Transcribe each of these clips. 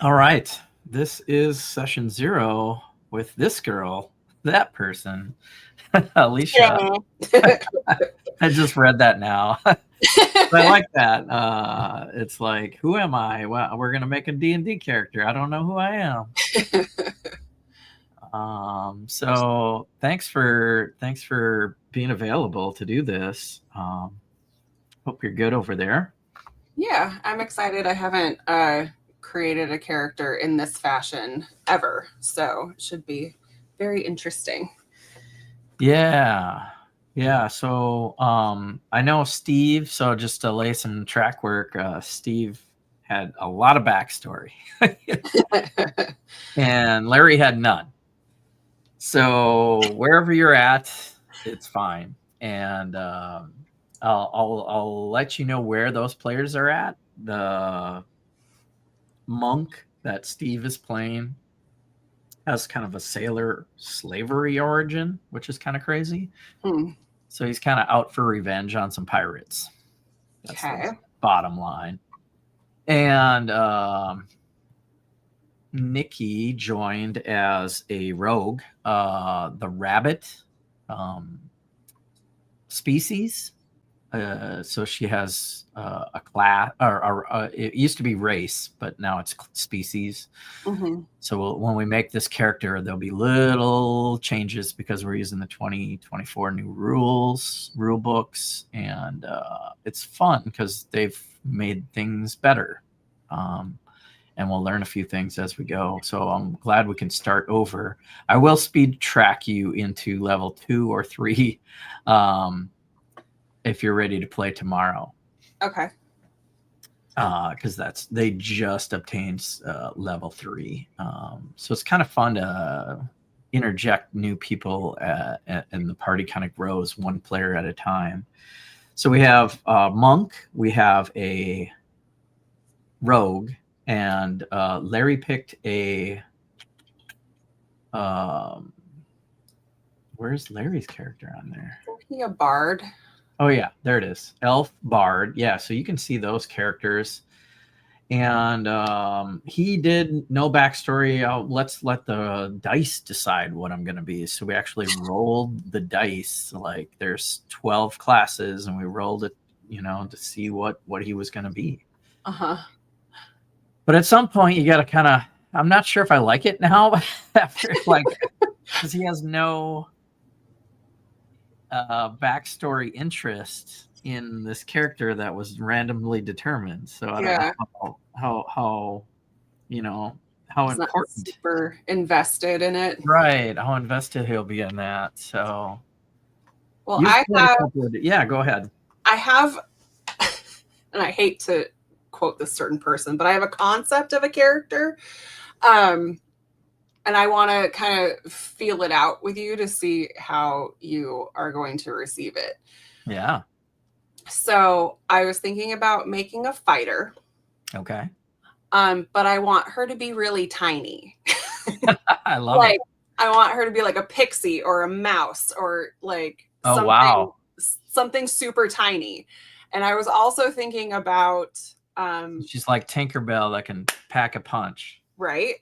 All right. This is session 0 with this girl, that person, Alicia. Yeah. I just read that now. I like that. It's like, who am I? Well, we're gonna make a D&D character. I don't know who I am. So thanks for being available to do this. Hope you're good over there. Yeah, I'm excited. I haven't created a character in this fashion ever, so it should be very interesting. Yeah. Yeah. So I know Steve, so just to lay some track work, Steve had a lot of backstory. And Larry had none. So wherever you're at, it's fine. And I'll let you know where those players are at. The monk that Steve is playing has kind of a sailor slavery origin, which is kind of crazy. So he's kind of out for revenge on some pirates. That's Okay. the bottom line. And Nikki joined as a rogue, the rabbit species. So she has a class, or it used to be race, but now it's species. Mm-hmm. So when we make this character, there'll be little changes because we're using the 2024 new rule books, and it's fun because they've made things better. And we'll learn a few things as we go. So I'm glad we can start over. I will speed track you into level 2 or 3 if you're ready to play tomorrow. Okay. Because they just obtained level 3. So it's kind of fun to interject new people, and the party kind of grows one player at a time. So we have Monk, we have a rogue, and Larry picked a where's Larry's character on there? Is he a bard? Oh yeah, there it is. Elf bard. Yeah, so you can see those characters. And he did no backstory. Let's let the dice decide what I'm going to be. So we actually rolled the dice. Like there's 12 classes, and we rolled it, to see what he was going to be. Uh-huh. But at some point, you got to kind of. I'm not sure if I like it now, after because he has no backstory interest in this character that was randomly determined. So I don't know how how He's not important, super invested in it. right? How invested he'll be in that. So, well, yeah, go ahead. I have, and I hate to quote this certain person, but I have a concept of a character. And I want to kind of feel it out with you to see how you are going to receive it. Yeah. So I was thinking about making a fighter. Okay. But I want her to be really tiny. I love it. I want her to be like a pixie or a mouse or like something super tiny. And I was also thinking about she's like Tinkerbell that can pack a punch. Right.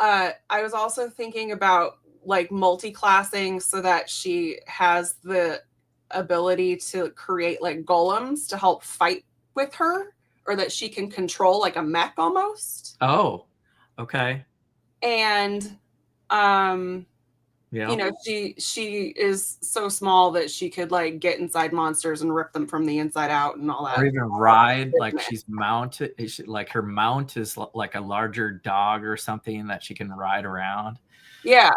I was also thinking about like multi-classing so that she has the ability to create like golems to help fight with her, or that she can control like a mech almost. Oh, okay. And she is so small that she could like get inside monsters and rip them from the inside out and all that. Or even ride, like she's mounted, like her mount is like a larger dog or something that she can ride around. Yeah.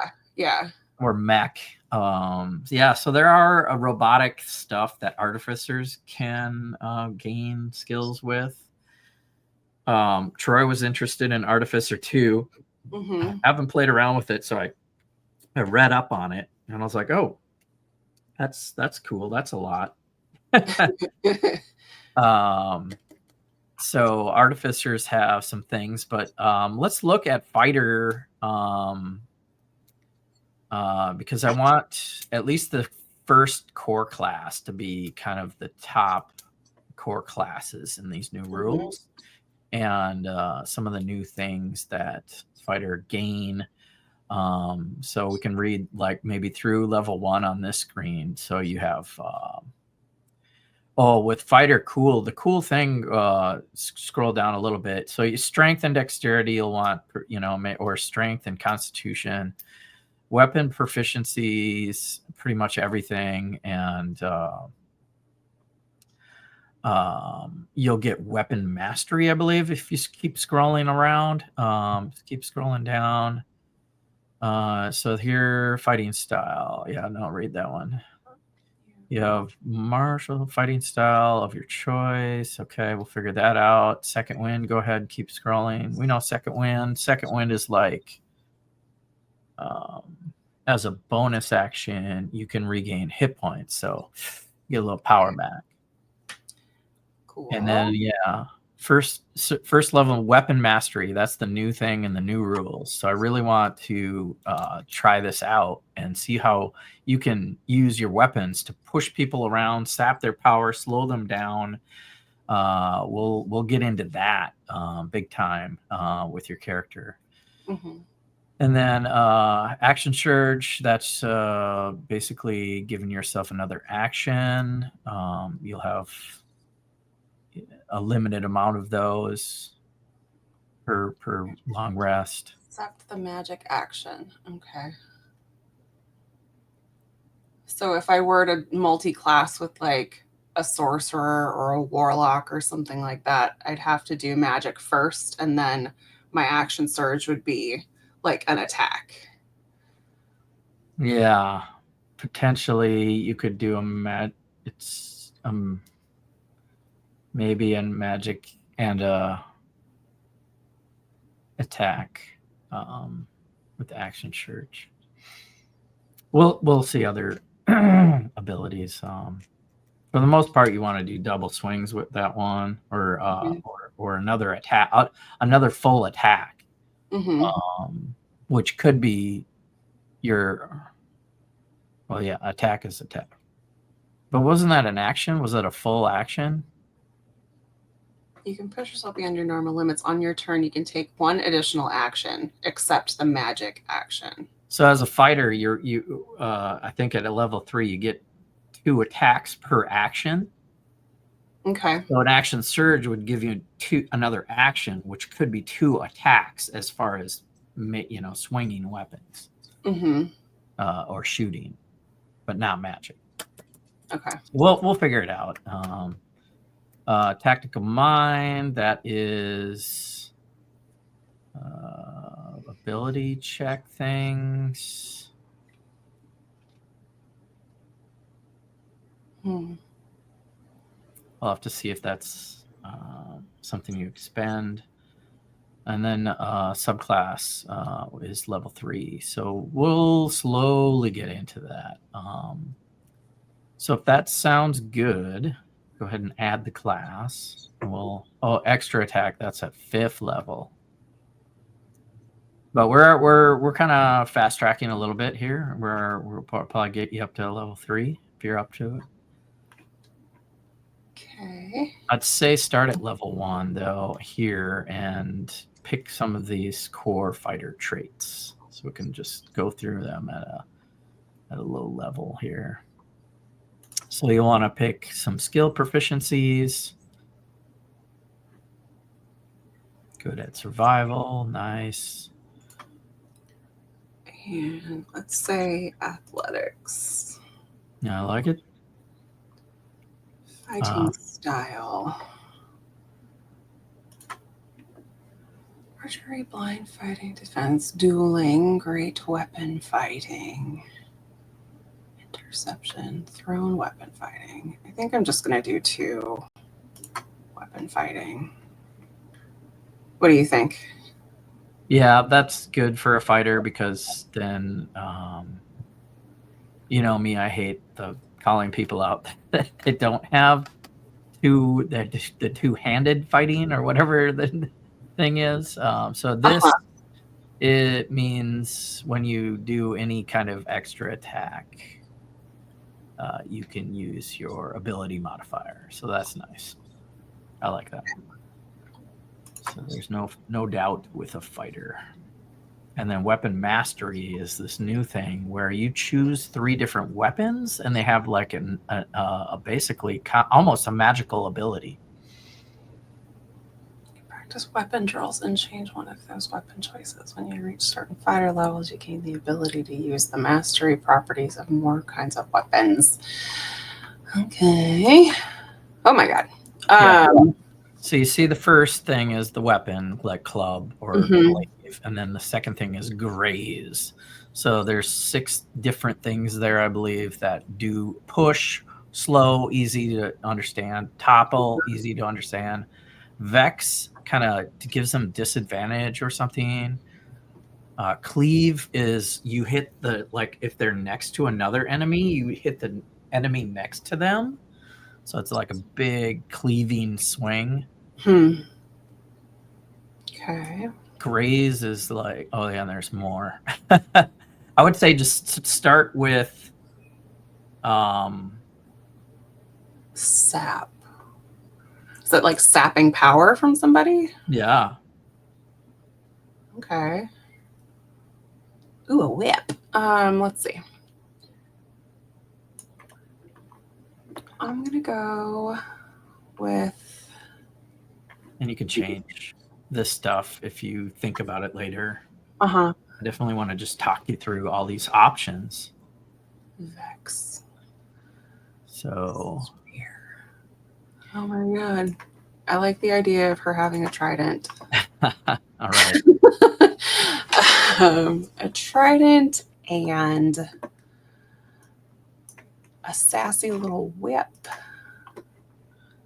Or mech. So there are robotic stuff that artificers can gain skills with. Troy was interested in Artificer 2. Mm-hmm. I haven't played around with it, so I read up on it, and I was like, oh, that's cool. That's a lot. So artificers have some things, but let's look at fighter, because I want at least the first core class to be kind of the top core classes in these new rules. and some of the new things that fighter gain. So we can read like maybe through level 1 on this screen. So you have with fighter cool, the cool thing, scroll down a little bit. So you strength and dexterity, you'll want, or strength and constitution, weapon proficiencies, pretty much everything. And you'll get weapon mastery, I believe, if you keep scrolling around. Keep scrolling down. So here, fighting style. Yeah, no, read that one. You have martial fighting style of your choice. Okay, we'll figure that out. Second wind, go ahead and keep scrolling. We know second wind. Second wind is like, as a bonus action, you can regain hit points. So get a little power back. Cool. And then, first level weapon mastery. That's the new thing in the new rules. So I really want to try this out and see how you can use your weapons to push people around, sap their power, slow them down. We'll get into that big time with your character. Mm-hmm. And then action surge, that's basically giving yourself another action. You'll have a limited amount of those per long rest. Except the magic action. Okay. So if I were to multi-class with like a sorcerer or a warlock or something like that, I'd have to do magic first, and then my action surge would be like an attack. Yeah, potentially you could do it's maybe a magic and a attack with action surge. We'll see other abilities. For the most part, you want to do double swings with that one, or another attack, another full attack, which could be your. Well, yeah, attack is attack. But wasn't that an action? Was that a full action? You can push yourself beyond your normal limits. On your turn, you can take one additional action, except the magic action. So as a fighter, I think at a level 3, you get 2 attacks per action. Okay. So an action surge would give you another action, which could be 2 attacks as far as swinging weapons or shooting, but not magic. Okay. We'll figure it out. Tactical mind, that is ability check things. I'll have to see if that's something you expend. And then subclass is level 3. So we'll slowly get into that. So if that sounds good, go ahead and add the class. Extra attack, that's at 5th level. But we're kind of fast tracking a little bit here. We'll probably get you up to level 3 if you're up to it. Okay. I'd say start at level 1 though here and pick some of these core fighter traits, so we can just go through them at a low level here. So you want to pick some skill proficiencies. Good at survival, nice. And let's say athletics. Yeah, I like it. Fighting style. Archery, blind fighting, defense, dueling, great weapon fighting, interception, thrown weapon fighting. I think I'm just going to do 2 weapon fighting. What do you think? Yeah, that's good for a fighter, because then, me, I hate calling people out that don't have the two-handed fighting or whatever the thing is. So this, it means when you do any kind of extra attack, you can use your ability modifier. So that's nice. I like that. So there's no doubt with a fighter. And then weapon mastery is this new thing where you choose 3 different weapons, and they have like a basically almost a magical ability. Practice weapon drills and change one of those weapon choices. When you reach certain fighter levels, you gain the ability to use the mastery properties of more kinds of weapons. Okay. Oh my god. Yeah. So you see the first thing is the weapon, like club or glaive, and then the second thing is graze. So there's 6 different things there, I believe, that do push, slow, easy to understand, topple, easy to understand, vex kind of gives them disadvantage or something. Cleave is you hit the, like, if they're next to another enemy, you hit the enemy next to them. So it's like a big cleaving swing. Okay. Graze is like, oh yeah, there's more. I would say just start with Sap. Is it like sapping power from somebody? Yeah. Okay. Ooh, a whip. Let's see. I'm gonna go with. And you can change this stuff if you think about it later. I definitely want to just talk you through all these options. Vex. So. Oh my god. I like the idea of her having a trident. All right. A trident and a sassy little whip.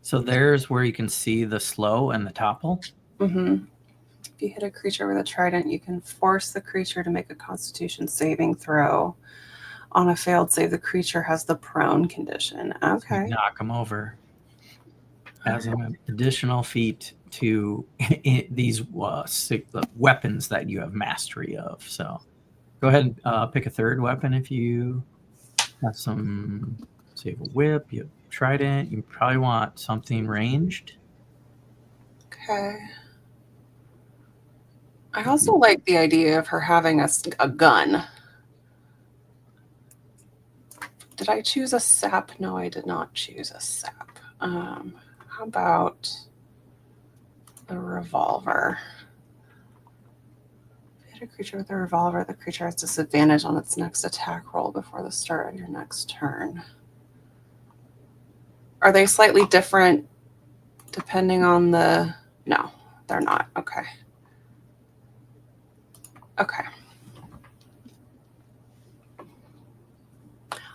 So there's where you can see the slow and the topple. If you hit a creature with a trident, you can force the creature to make a Constitution saving throw. On a failed save, the creature has the prone condition. Okay. You knock them over. As an additional feat to these weapons that you have mastery of. So go ahead and pick a third weapon if you have some. So you have a whip, you have a trident. You probably want something ranged. Okay. I also like the idea of her having a gun. Did I choose a sap? No, I did not choose a sap. How about a revolver? If you hit a creature with a revolver, the creature has disadvantage on its next attack roll before the start of your next turn. Are they slightly different depending on the... No, they're not. Okay. Okay.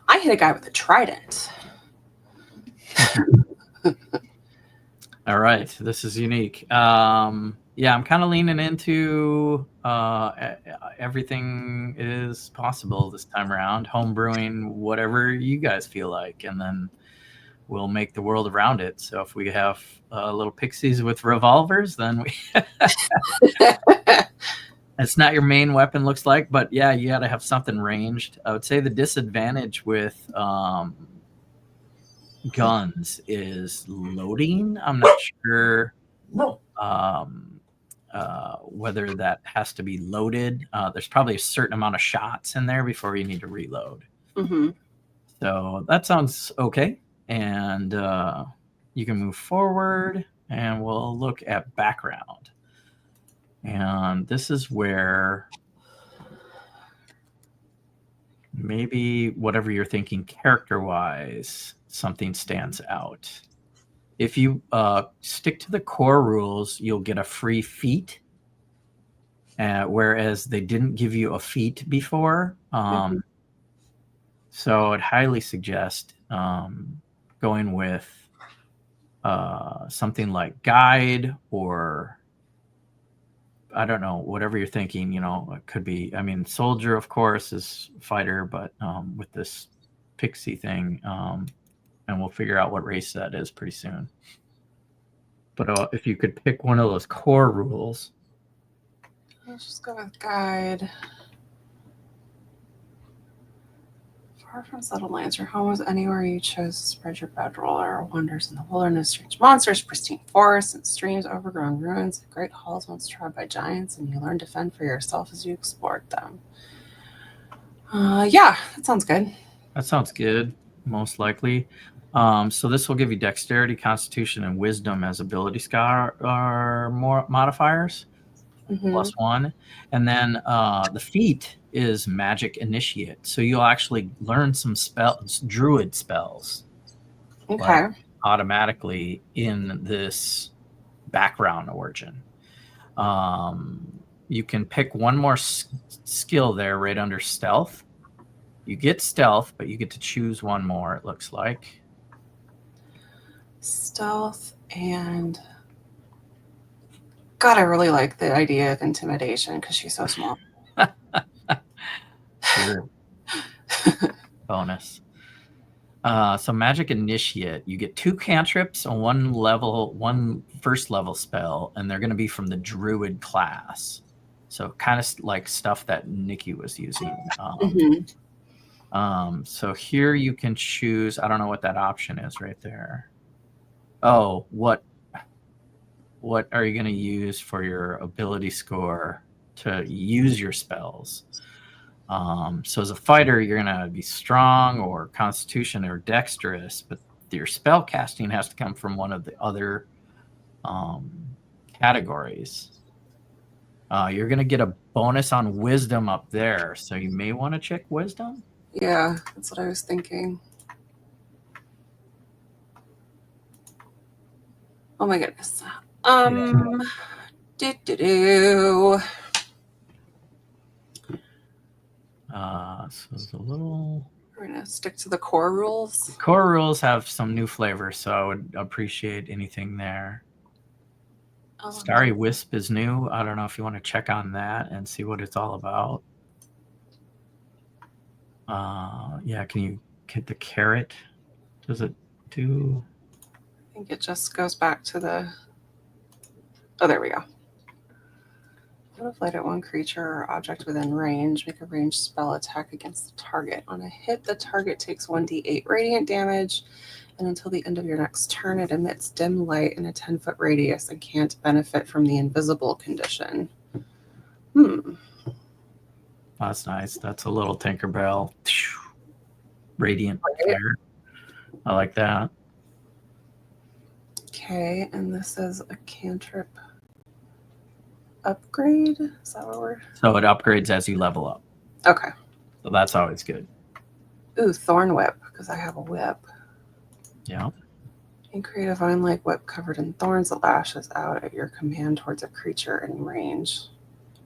I hit a guy with a trident. All right, this is unique. Yeah, I'm kind of leaning into everything is possible this time around. Home brewing, whatever you guys feel like, and then we'll make the world around it. So if we have little pixies with revolvers, then we. It's not your main weapon, looks like, but yeah, you got to have something ranged. I would say the disadvantage with guns is loading. I'm not sure whether that has to be loaded. There's probably a certain amount of shots in there before you need to reload. So that sounds okay. And you can move forward, and we'll look at background. And this is where maybe whatever you're thinking character-wise, something stands out. If you stick to the core rules, you'll get a free feat, whereas they didn't give you a feat before. So I'd highly suggest going with something like guide or... I don't know, whatever you're thinking, it could be, soldier, of course, is fighter, but with this pixie thing, and we'll figure out what race that is pretty soon. But if you could pick one of those core rules. Let's just go with guide. Apart from settled lands, your home is anywhere you chose to spread your bedroll. There are wonders in the wilderness, strange monsters, pristine forests, and streams, overgrown ruins, and great halls once trod by giants, and you learn to fend for yourself as you explored them. Yeah, that sounds good. That sounds good, most likely. So this will give you dexterity, constitution, and wisdom as ability scar or more modifiers, +1. And then the feat is magic initiate. So you'll actually learn some spells, druid spells, Okay. like, automatically in this background origin. You can pick one more skill there right under stealth. You get stealth, but you get to choose one more, it looks like. Stealth and God, I really like the idea of intimidation because she's so small. Sure. Bonus. So magic initiate, you get 2 cantrips on one first level spell, and they're going to be from the druid class. So kind of like stuff that Nikki was using. So here you can choose. I don't know what that option is right there. Oh, what are you going to use for your ability score to use your spells? So as a fighter, you're going to be strong or constitution or dexterous, but your spell casting has to come from one of the other categories. You're going to get a bonus on wisdom up there, so you may want to check wisdom. Yeah, that's what I was thinking. Oh my goodness. So it's a little. We're gonna stick to the core rules. Core rules have some new flavor, so I would appreciate anything there. Starry Wisp is new. I don't know if you want to check on that and see what it's all about. Yeah, can you get the carrot? Does it do? I think it just goes back to the. Oh, there we go. Put a flight at one creature or object within range. Make a ranged spell attack against the target. On a hit, the target takes 1d8 radiant damage, and until the end of your next turn, it emits dim light in a 10-foot radius and can't benefit from the invisible condition. That's nice. That's a little Tinkerbell. Radiant flare. I like that. Okay, and this is a cantrip upgrade. Is that what we're? So it upgrades as you level up. Okay. So that's always good. Ooh, Thorn Whip, because I have a whip. Yeah. You create a vine-like whip covered in thorns that lashes out at your command towards a creature in range.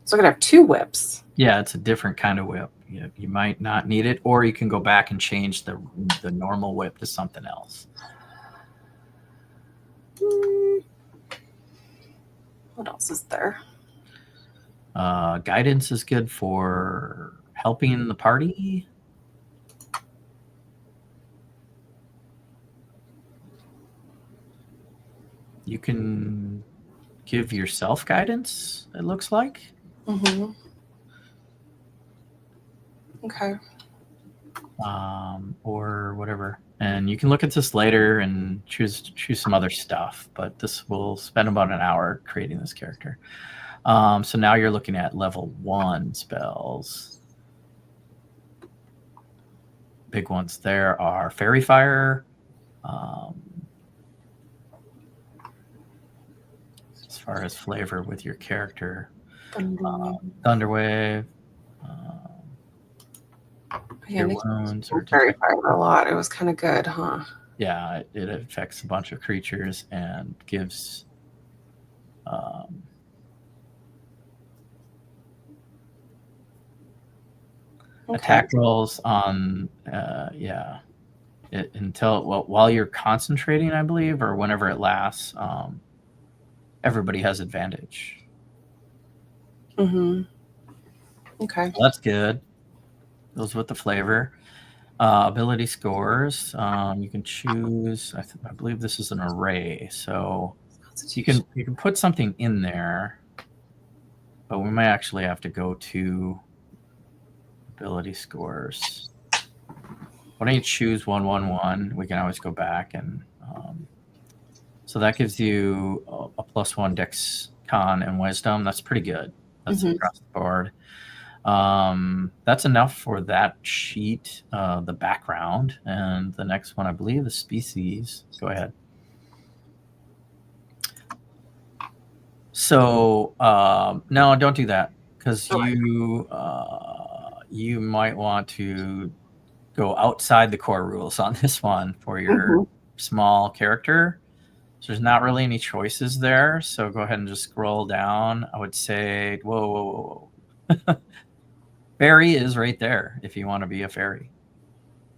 So I'm gonna have 2 whips. Yeah, it's a different kind of whip. You might not need it, or you can go back and change the normal whip to something else. What else is there? Guidance is good for helping the party. You can give yourself guidance, it looks like. Okay. Or whatever. And you can look at this later and choose some other stuff, but this will spend about an hour creating this character. So now you're looking at level 1 spells. Big ones there are Fairy Fire. As far as flavor with your character, Thunderwave. Cure wounds or Fairy Fire a lot. It was kind of good, huh? Yeah, it affects a bunch of creatures and gives attack rolls on while you're concentrating, I believe, or whenever it lasts. Everybody has advantage. Okay. So that's good. Goes with the flavor. Ability scores. You can choose. I believe this is an array, so you can put something in there, but we might actually have to go to ability scores. Why don't you choose 111? We can always go back and so that gives you a +1 Dex, Con, and Wisdom. That's pretty good. That's across the board. That's enough for that sheet, the background, and the next one I believe is species. Go ahead. So no, don't do that because you might want to go outside the core rules on this one for your small character. So there's not really any choices there. So go ahead and just scroll down. I would say, whoa. Fairy is right there if you want to be a fairy.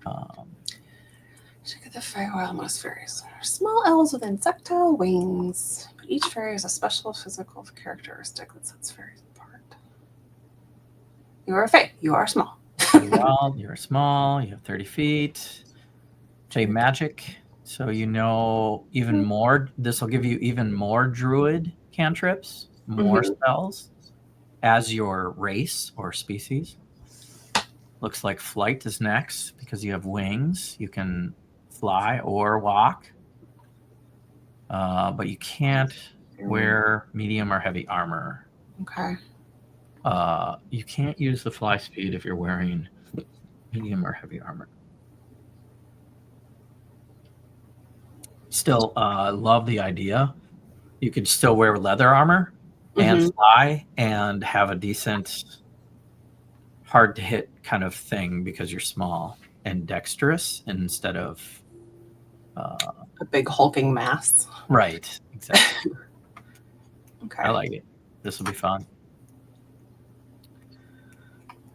Check out the Feywild. Most fairies are small elves with insectile wings. But each fairy has a special physical characteristic that sets fairies apart. You are a fae. You are small. Wild, you're small. You have 30 feet. Say magic. So you know even more. This will give you even more druid cantrips, more spells as your race or species. Looks like flight is next because you have wings. You can fly or walk, but you can't wear medium or heavy armor. Okay. You can't use the fly speed if you're wearing medium or heavy armor. Still love the idea. You could still wear leather armor and fly and have a decent hard to hit kind of thing because you're small and dexterous instead of a big hulking mass. Right, exactly. Okay. I like it. This will be fun.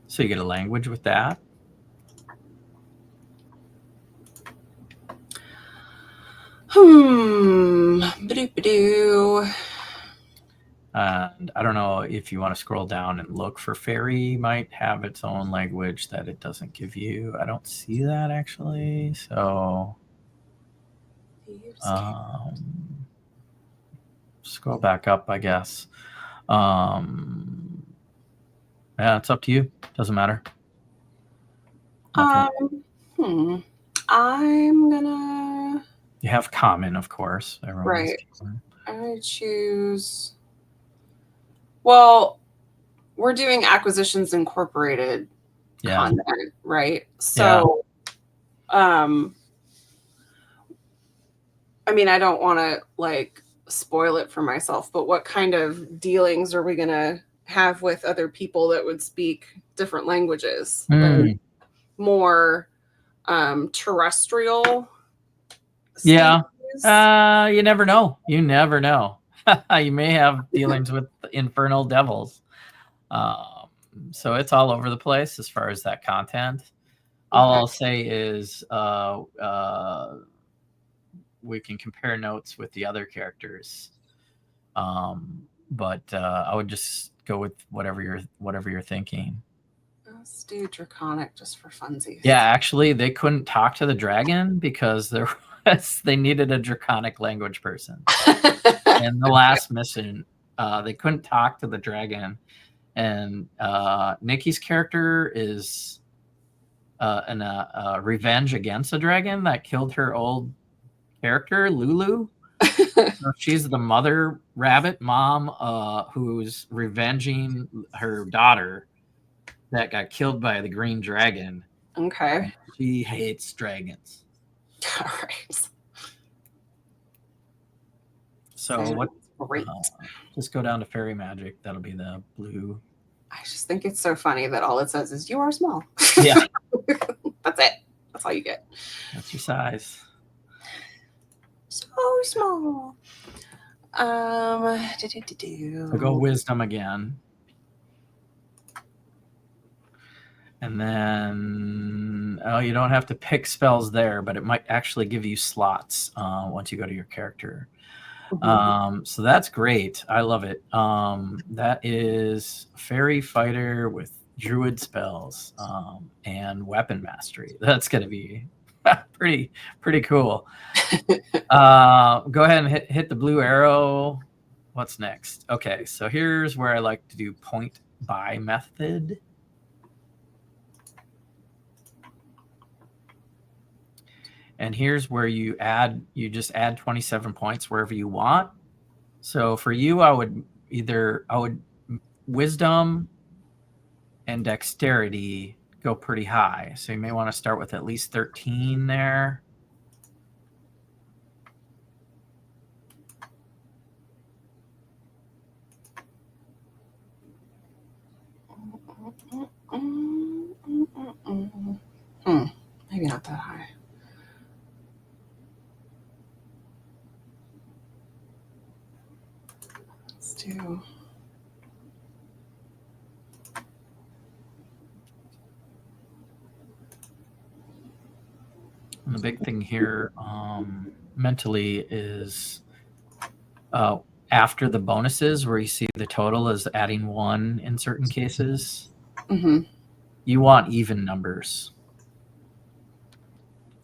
So you get a language with that. Ba-doo-ba-doo. And I don't know if you want to scroll down and look for fairy might have its own language that it doesn't give you. I don't see that actually. So scroll back up, I guess. Yeah, it's up to you. Doesn't matter. I'm gonna. You have common, of course. Everyone Right. common. I choose. Well, we're doing Acquisitions Incorporated content, right? So, I mean, I don't want to like spoil it for myself, but what kind of dealings are we gonna have with other people that would speak different languages? Like more terrestrial. Yeah. You never know. You never know. You may have dealings with infernal devils. So it's all over the place as far as that content. All I'll say is we can compare notes with the other characters. But I would just go with whatever you're thinking. Let's do Draconic just for funsies. Yeah, actually, they couldn't talk to the dragon because they needed a Draconic language person. In the last mission, they couldn't talk to the dragon, and Nikki's character is a revenge against a dragon that killed her old character, Lulu. So she's the mother rabbit mom who's revenging her daughter that got killed by the green dragon. Okay. She hates dragons. All right. So what? Great. Just go down to fairy magic. That'll be the blue. I just think it's so funny that all it says is you are small. Yeah. That's it. That's all you get. That's your size. So small. So go wisdom again. And then, you don't have to pick spells there, but it might actually give you slots once you go to your character. So that's great. I love it. That is Fairy Fighter with Druid spells and Weapon Mastery. That's going to be pretty cool. Go ahead and hit the blue arrow. What's next? Okay, so here's where I like to do point buy method. And here's where you just add 27 points wherever you want. So for you, I would wisdom and dexterity go pretty high. So you may want to start with at least 13 there. Maybe not that high. Let's do. And the big thing here mentally is after the bonuses where you see the total is adding 1 in certain cases, you want even numbers.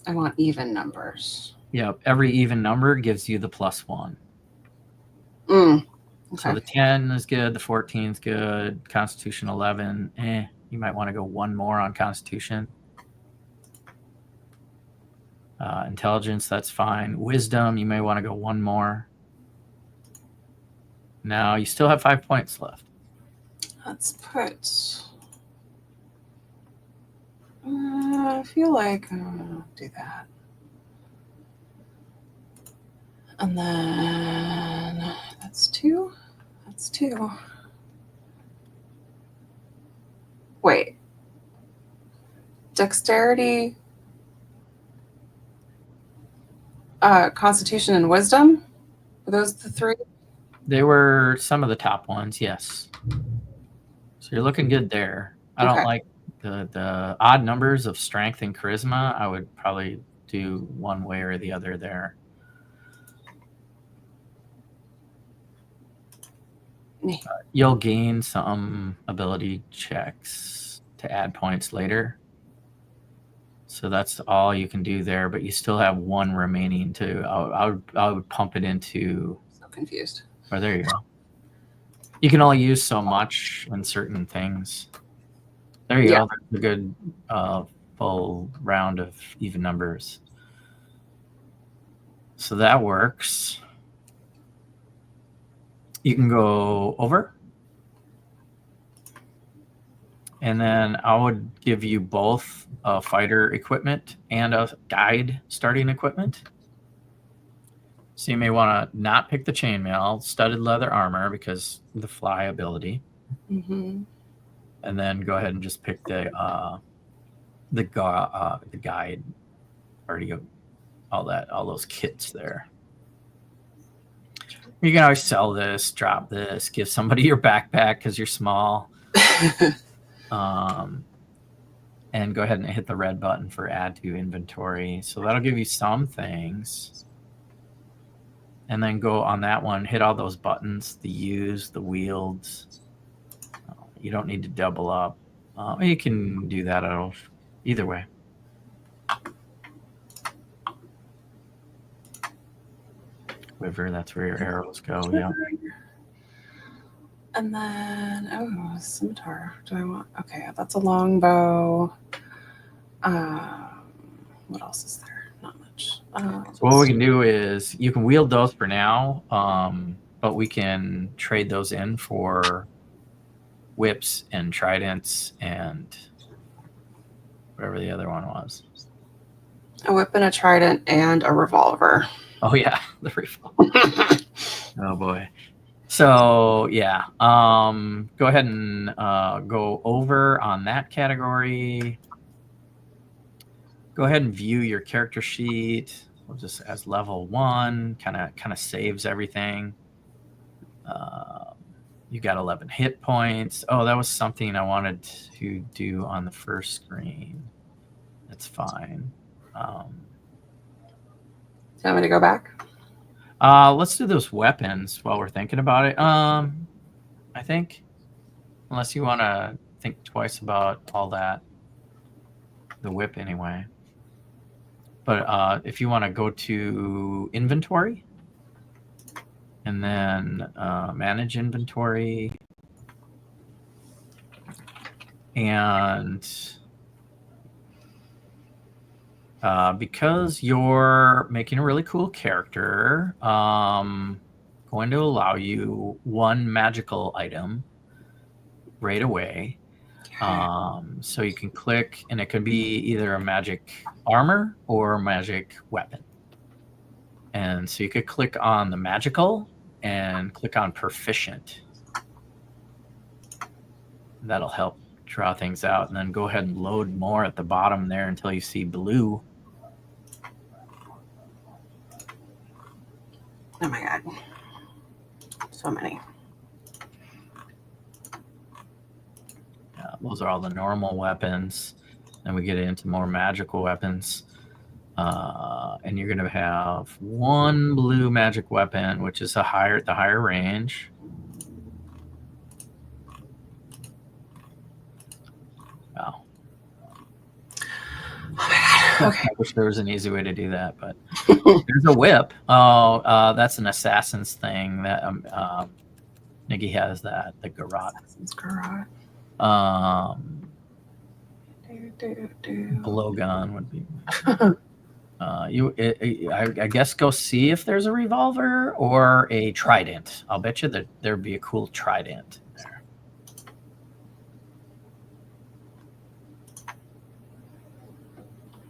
I want even numbers. Yep. Every even number gives you the +1. Okay. So the 10 is good. The 14 is good. Constitution 11. You might want to go 1 more on Constitution. Intelligence, that's fine. Wisdom, you may want to go 1 more. Now you still have 5 points left. Let's put. I feel like I'll do that. And then that's 2. That's 2. Wait. Dexterity, Constitution, and Wisdom? Were those the 3? They were some of the top ones, yes. So you're looking good there. I don't like the odd numbers of strength and charisma. I would probably do one way or the other there. You'll gain some ability checks to add points later. So that's all you can do there, but you still have 1 remaining to. I would pump it into. So confused. Oh, there you go. You can only use so much in certain things. There you go. That's a good full round of even numbers. So that works. You can go over. And then I would give you both a fighter equipment and a guide starting equipment. So you may want to not pick the chainmail, studded leather armor because of the fly ability. And then go ahead and just pick the guide. Already all those kits there. You can always sell this, drop this, give somebody your backpack because you're small. And go ahead and hit the red button for add to inventory. So that'll give you some things. And then go on that one, hit all those buttons, the use, the wields. You don't need to double up. You can do that either way. Quiver, that's where your arrows go. Yeah. And then, scimitar. Do I want? Okay, that's a longbow. What else is there? Not much. So what we can do is you can wield those for now, but we can trade those in for whips and tridents and whatever the other one was. A whip and a trident and a revolver. Oh yeah, the revolver. Oh boy. So yeah, go ahead and go over on that category. Go ahead and view your character sheet. We'll just as level 1, kind of saves everything. You got 11 hit points. Oh, that was something I wanted to do on the first screen. That's fine. Do you want me to go back? Let's do those weapons while we're thinking about it. I think, unless you want to think twice about all that, the whip anyway. But if you want to go to inventory and then manage inventory and because you're making a really cool character, going to allow you one magical item right away. So you can click, and it could be either a magic armor or a magic weapon. And so you could click on the magical and click on proficient. That'll help draw things out. And then go ahead and load more at the bottom there until you see blue. Oh my God. So many. Yeah, those are all the normal weapons. Then we get into more magical weapons. And you're going to have one blue magic weapon, which is the higher range. Wow. Oh my God. Okay. I wish there was an easy way to do that, but there's a whip. Oh, that's an assassin's thing that Nikki has that, the garrote. Assassin's garrote. Blowgun would be. I guess go see if there's a revolver or a trident. I'll bet you that there'd be a cool trident there.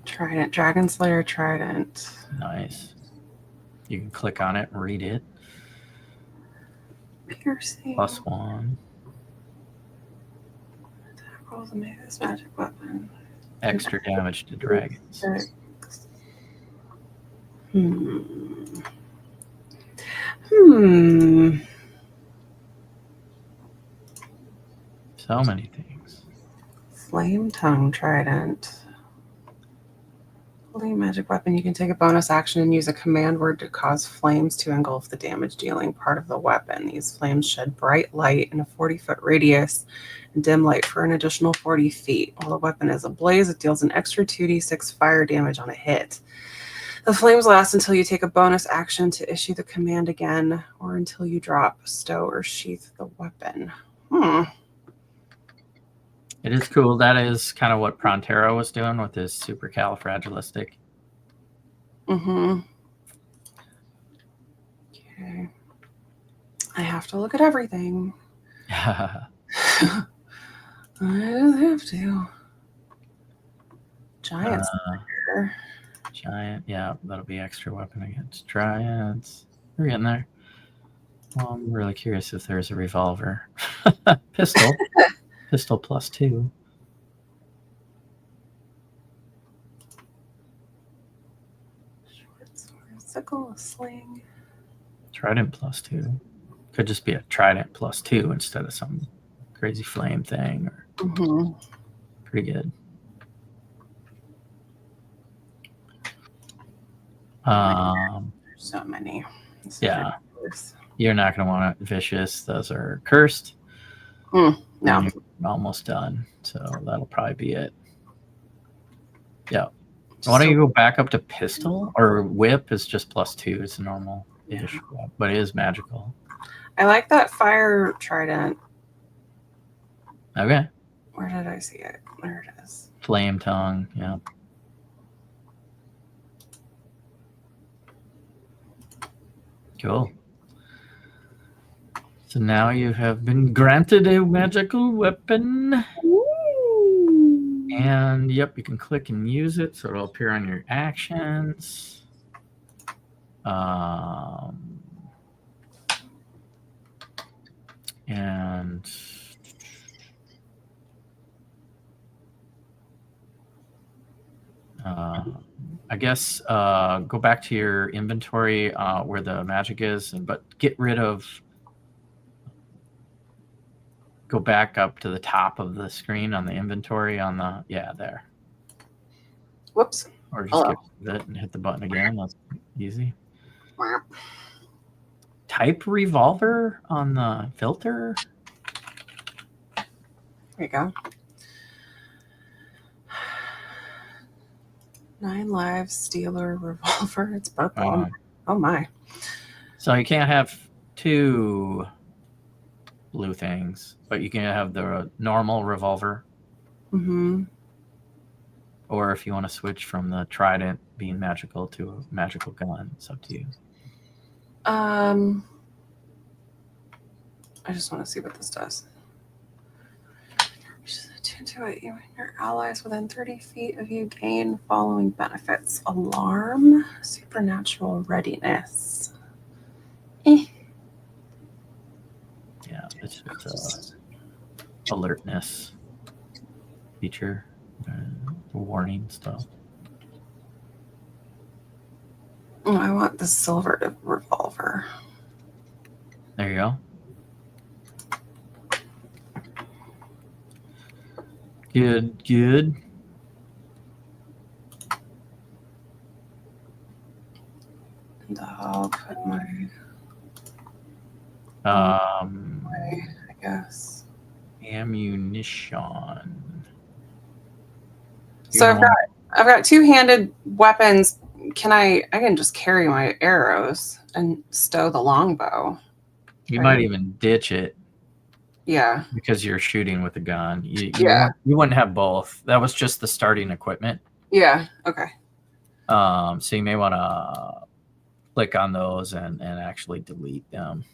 Trident, Dragon Slayer Trident. Nice. You can click on it and read it. Piercing. +1. Attack rolls and make this magic weapon. Extra damage to dragons. 6. So many things. Flame Tongue Trident. Holding a magic weapon, you can take a bonus action and use a command word to cause flames to engulf the damage dealing part of the weapon. These flames shed bright light in a 40-foot radius and dim light for an additional 40 feet. While the weapon is ablaze, it deals an extra 2d6 fire damage on a hit. The flames last until you take a bonus action to issue the command again, or until you drop, stow, or sheath the weapon. It is cool. That is kind of what Prontero was doing with his supercalifragilistic. Okay. I have to look at everything. I just have to. Giant Slayer. Giant, yeah, that'll be extra weapon against giants. We're getting there. Well, I'm really curious if there's a revolver. Pistol. Pistol +2. Short sword, sickle, a sling. Trident +2. Could just be a trident +2 instead of some crazy flame thing. Or pretty good. There's so many. Yeah. You're not going to want it vicious. Those are cursed. No. You're almost done. So that'll probably be it. Yeah. Why don't you go back up to pistol? Or whip is just +2. It's normal-ish, but it is magical. I like that fire trident. Okay. Where did I see it? There it is. Flame tongue, yeah. Cool. So now you have been granted a magical weapon. And yep, you can click and use it, so it'll appear on your actions. And I guess go back to your inventory where the magic is, but get rid of. Go back up to the top of the screen on the inventory on the there. Whoops. Or just get rid of it and hit the button again. That's easy. Type revolver on the filter. There you go. 9 lives, Stealer, revolver. It's purple. Oh my. So you can't have 2 blue things, but you can have the normal revolver. or if you want to switch from the trident being magical to a magical gun, it's up to you. I just want to see what this does. Attune to it. You and your allies within 30 feet of you gain following benefits: alarm, supernatural readiness. Yeah, it's just alertness feature, warning stuff. Oh, I want the silver revolver. There you go. Good, good. And I'll put my I guess. Ammunition. So I've got two-handed weapons. I can just carry my arrows and stow the longbow. You Right. might even ditch it. Yeah. Because you're shooting with a gun. You wouldn't have both. That was just the starting equipment. Yeah. Okay. So you may want to click on those and actually delete them.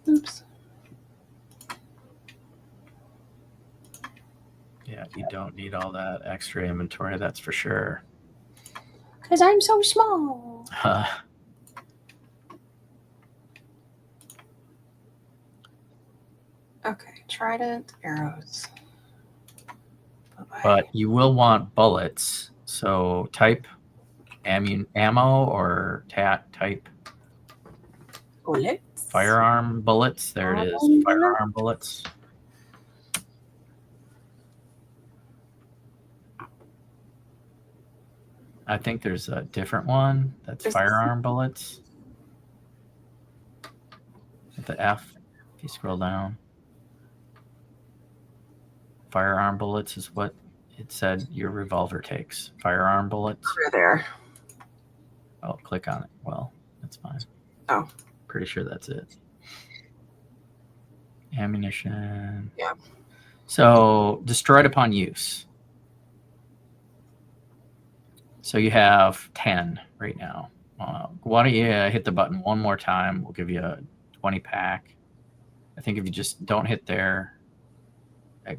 Oops. Yeah, you don't need all that extra inventory, that's for sure. Because I'm so small. Okay, trident, arrows. Bye-bye. But you will want bullets. So type ammo or type Bullets. firearm bullets. There it is. Firearm bullets. I think there's a different one that's firearm bullets. With the F, if you scroll down. Firearm bullets is what it said your revolver takes. Firearm bullets. Over there. Oh, click on it. Well, that's fine. Oh. Pretty sure that's it. Ammunition. Yeah. So destroyed upon use. So you have 10 right now. Why don't you hit the button one more time? We'll give you a 20 pack. I think if you just don't hit there,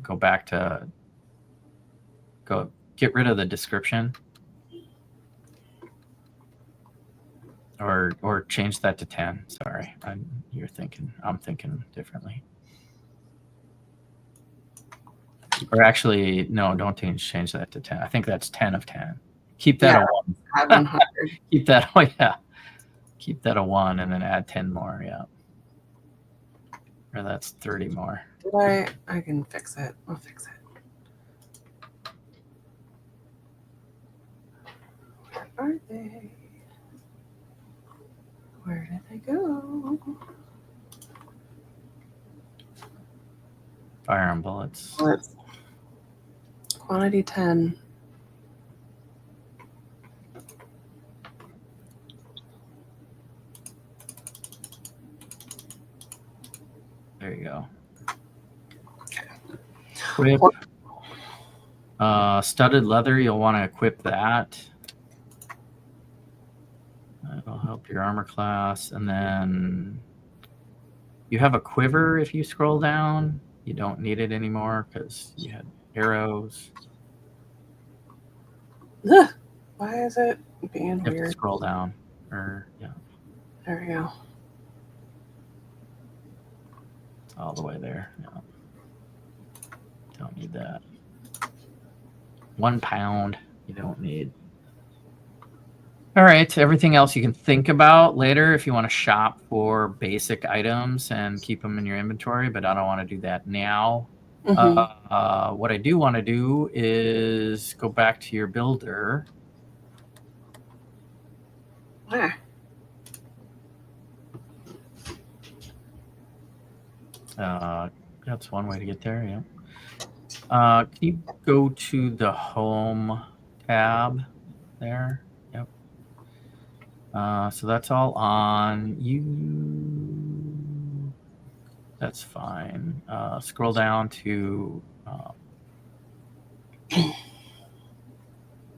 go back to get rid of the description. Or change that to 10. Sorry, I'm thinking differently. Or actually, no, don't change that to 10. I think that's 10 of 10. Keep that a 1. Add 100. Keep that. Oh yeah. Keep that a 1 and then add 10 more. Yeah. Or that's 30 more. Did I can fix it. I'll fix it. Where are they? Where did they go? Firearm bullets. Bullets. Quantity 10. There you go. Equip. Studded leather, you'll want to equip that. That'll help your armor class. And then you have a quiver if you scroll down. You don't need it anymore because you had arrows. Ugh. Why is it being You have to weird? scroll down. Or yeah, There we go. it's all the way there. Yeah. Don't need that. 1 pound you don't need. All right, everything else you can think about later if you want to shop for basic items and keep them in your inventory, but I don't want to do that now. Mhm. What I do want to do is go back to your builder. Ah. That's one way to get there, yeah. Can you go to the home tab there? Yep. So that's all on you. That's fine. Scroll down to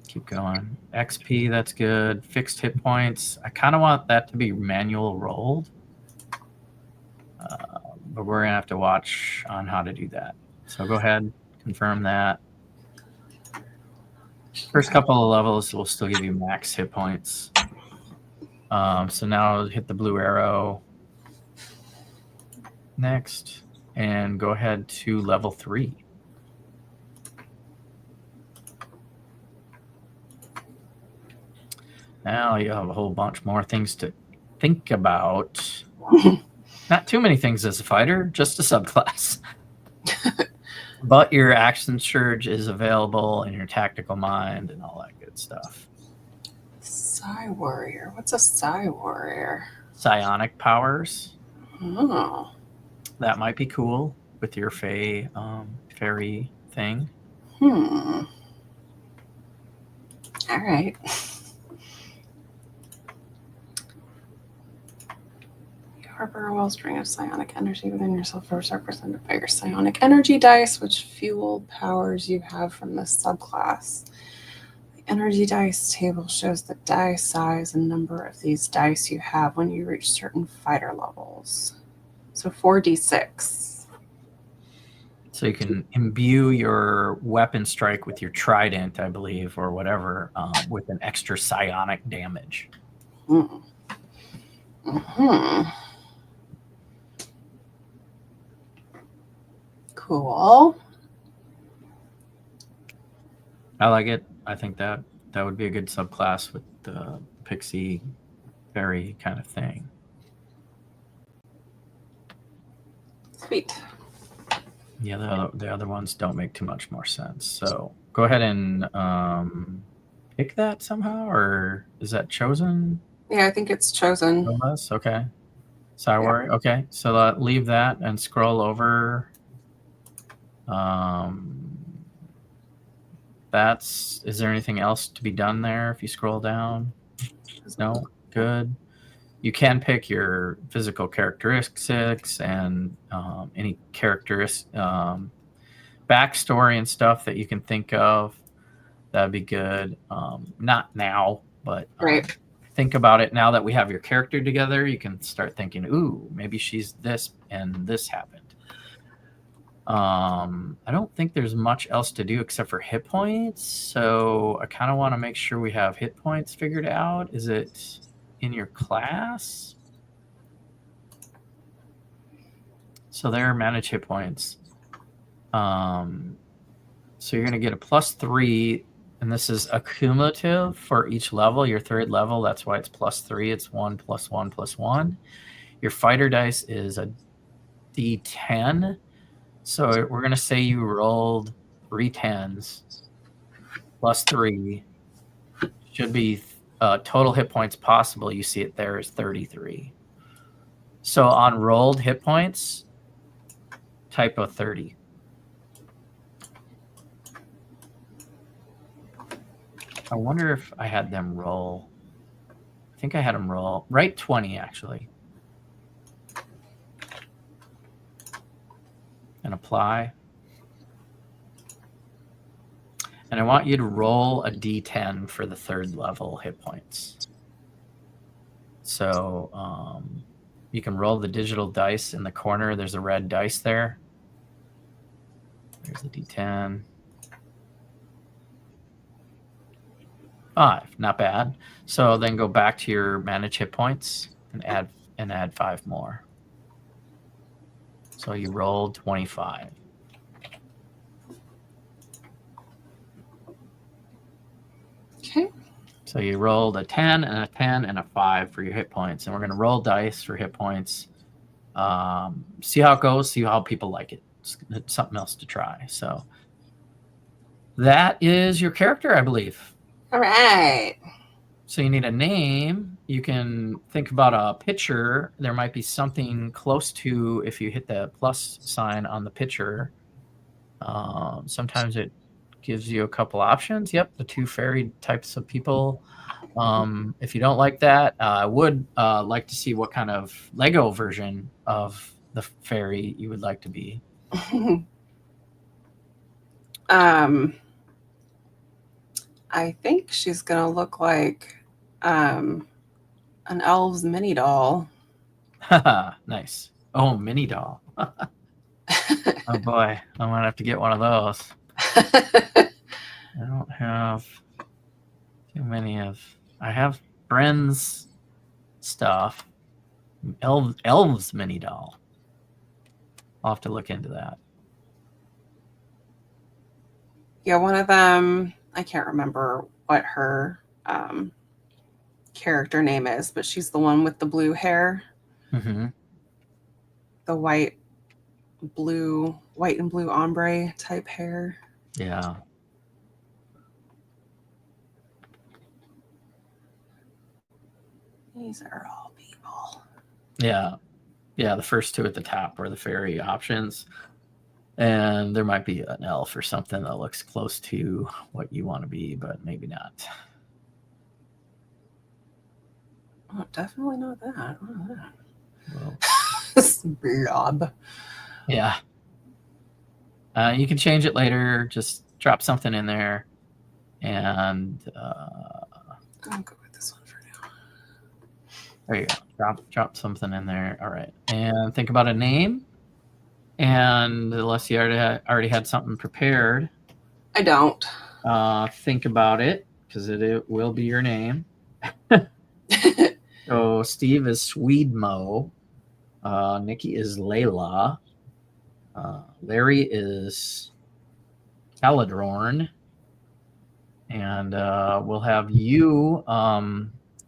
keep going. XP, that's good. Fixed hit points. I kind of want that to be manual rolled. But we're going to have to watch on how to do that. So go ahead, confirm that. First couple of levels will still give you max hit points. So now hit the blue arrow. Next. And go ahead to level 3. Now you have a whole bunch more things to think about. Not too many things as a fighter, just a subclass. But your action surge is available in your tactical mind and all that good stuff. Psi warrior. What's a psi warrior? Psionic powers. Oh. That might be cool with your fairy thing. All right. You harbor a wellspring of psionic energy within yourself, first represented by your psionic energy dice, which fuel powers you have from this subclass. The energy dice table shows the die size and number of these dice you have when you reach certain fighter levels. So 4d6. So you can imbue your weapon strike with your trident, I believe, or whatever, with an extra psionic damage. Cool. I like it. I think that would be a good subclass with the pixie fairy kind of thing. Sweet. Yeah, the other ones don't make too much more sense. So go ahead and pick that somehow, or is that chosen? Yeah, I think it's chosen. Okay. Psi warrior. Okay, so leave that and scroll over. Is there anything else to be done there if you scroll down? No? Good. You can pick your physical characteristics and any characteristic backstory and stuff that you can think of. That'd be good. Not now, but Right. think about it now that we have your character together. You can start thinking, ooh, maybe she's this and this happened. I don't think there's much else to do except for hit points. So I kind of want to make sure we have hit points figured out. Is it in your class? So there, manage hit points. So you're going to get a +3, and this is accumulative for each level. Your third level, that's why it's +3. It's 1 + 1 + 1. Your fighter dice is a D10. So we're going to say you rolled 3 10s +3. Should be total hit points possible. You see it there is 33. So on rolled hit points, type of 30. I wonder if I had them roll. I think I had them roll. Right 20, actually. And apply. And I want you to roll a D10 for the third level hit points. So you can roll the digital dice in the corner. There's a red dice there. There's the D10. 5, not bad. So then go back to your manage hit points and add 5 more. So you rolled 25. Okay. So you rolled a 10 and a 10 and a 5 for your hit points. And we're going to roll dice for hit points. See how it goes. See how people like it. It's something else to try. So that is your character, I believe. All right. So you need a name. You can think about a picture. There might be something close to, if you hit the plus sign on the picture. Sometimes it gives you a couple options. Yep, the 2 fairy types of people. If you don't like that, I would like to see what kind of Lego version of the fairy you would like to be. I think she's gonna look like an elves mini doll. Nice. Oh, mini doll. Oh boy, I'm gonna have to get one of those. I don't have too many of. I have friends stuff. Elves mini doll. I'll have to look into that. Yeah, one of them, I can't remember what her character name is, but she's the one with the blue hair, Mm-hmm. the white and blue ombre type hair. Yeah. These are all people. Yeah. Yeah, the first 2 at the top are the fairy options. And there might be an elf or something that looks close to what you want to be, but maybe not. Oh, definitely not that. What is Well, that? This blob. yeah. You can change it later. Just drop something in there. And I'll go with this one for now. there you go. Drop something in there. All right. And think about a name. And unless you already had something prepared, I don't. think about it, because it will be your name. So Steve is Swedemo. Nikki is Layla. Larry is Caladrorn. And we'll have you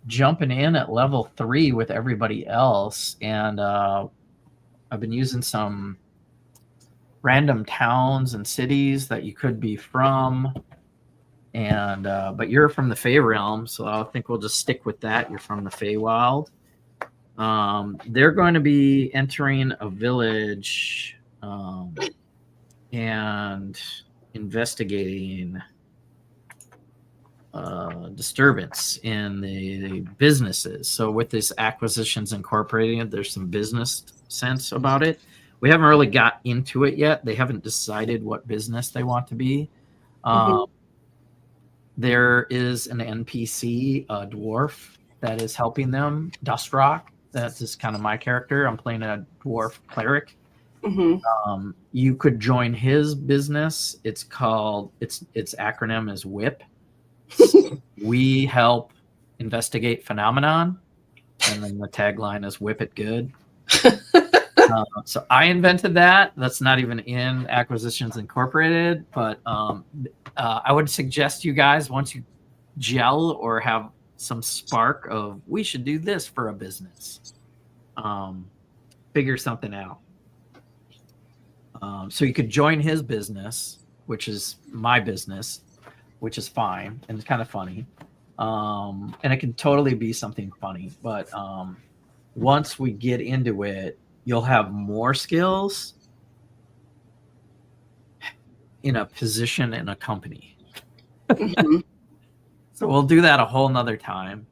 jumping in at level 3 with everybody else. And I've been using some random towns and cities that you could be from. And but you're from the Fey realm, so I think we'll just stick with that. You're from the Feywild. They're going to be entering a village and investigating disturbance in the businesses. So with this Acquisitions Incorporated, there's some business sense about it. We haven't really got into it yet. They haven't decided what business they want to be. There is an NPC, a dwarf, that is helping them, Dustrock. That's just kind of my character. I'm playing a dwarf cleric. You could join his business. It's called, its acronym is WHIP. We help investigate phenomenon. And then the tagline is whip it good. So I invented that. That's not even in Acquisitions Incorporated, but I would suggest you guys, once you gel or have some spark of we should do this for a business, figure something out. So you could join his business, which is my business, which is fine and it's kind of funny. And it can totally be something funny, but once we get into it, you'll have more skills in a position in a company. So we'll do that a whole nother time,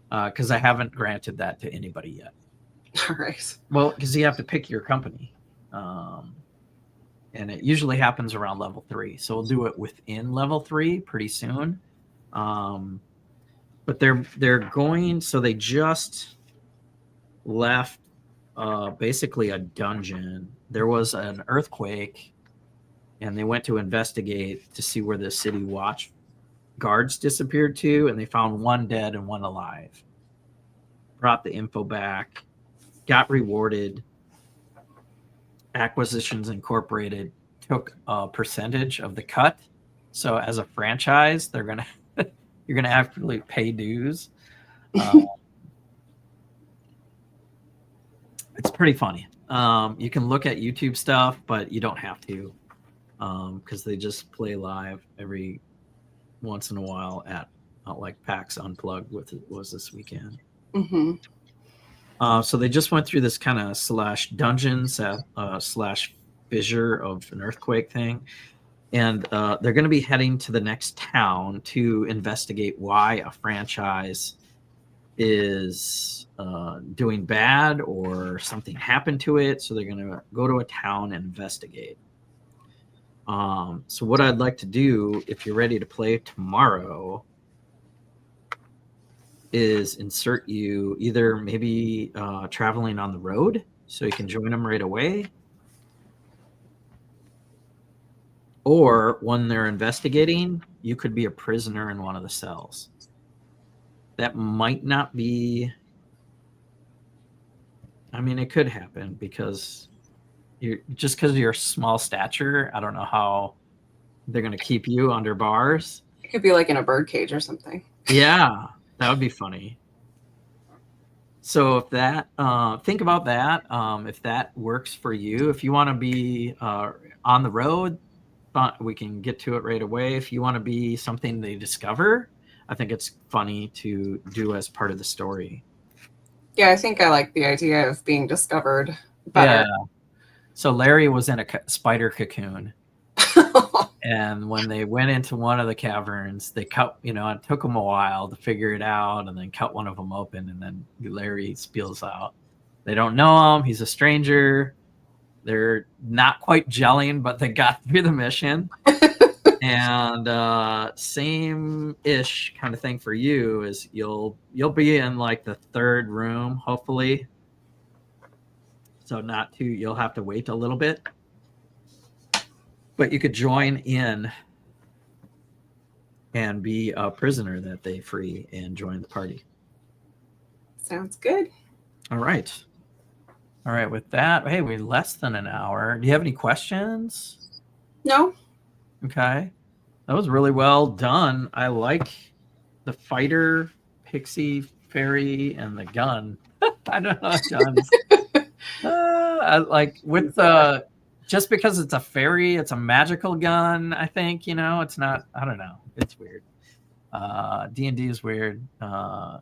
because I haven't granted that to anybody yet. All right. Well, because you have to pick your company, and it usually happens around level 3. So we'll do it within level 3 pretty soon. But they're going. So they just left basically a dungeon. There was an earthquake, and they went to investigate to see where the city watch guards disappeared to, and they found one dead and one alive. Brought the info back, got rewarded. Acquisitions Incorporated took a percentage of the cut. So as a franchise, you're gonna actually pay dues. It's pretty funny. You can look at YouTube stuff, but you don't have to, because they just play live every once in a while at like PAX Unplugged was this weekend. So they just went through this kind of / dungeons / fissure of an earthquake thing. and they're going to be heading to the next town to investigate why a franchise is doing bad or something happened to it. So they're going to go to a town and investigate. So what I'd like to do, if you're ready to play tomorrow, is insert you either maybe traveling on the road so you can join them right away, or when they're investigating, you could be a prisoner in one of the cells. That might not be, I mean, it could happen because just because of your small stature, I don't know how they're going to keep you under bars. It could be like in a bird cage or something. Yeah, that would be funny. So if that, think about that. If that works for you, if you want to be on the road, we can get to it right away. If you want to be something they discover, I think it's funny to do as part of the story. Yeah, I think I like the idea of being discovered better. Yeah. So Larry was in a spider cocoon. And when they went into one of the caverns, they cut, it took them a while to figure it out, and then cut one of them open, and then Larry spills out. They don't know him. He's a stranger. They're not quite gelling, but they got through the mission. And same-ish kind of thing for you is you'll be in like the third room, hopefully. So you'll have to wait a little bit. But you could join in and be a prisoner that they free and join the party. Sounds good. All right. With that, hey, we're less than an hour. Do you have any questions? No. Okay. That was really well done. I like the fighter, pixie, fairy, and the gun. I don't know guns. I like with the... Just because it's a fairy, it's a magical gun, I think, it's not, I don't know. It's weird. D&D is weird.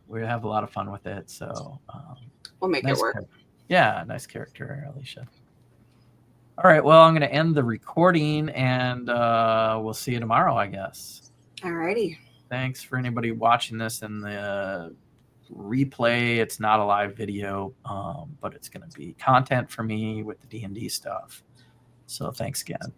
We have a lot of fun with it. So we'll make it work. Yeah, nice character, Alicia. All right, well, I'm going to end the recording, and we'll see you tomorrow, I guess. All righty. Thanks for anybody watching this in the replay. It's not a live video, but it's going to be content for me with the D&D stuff. So thanks again.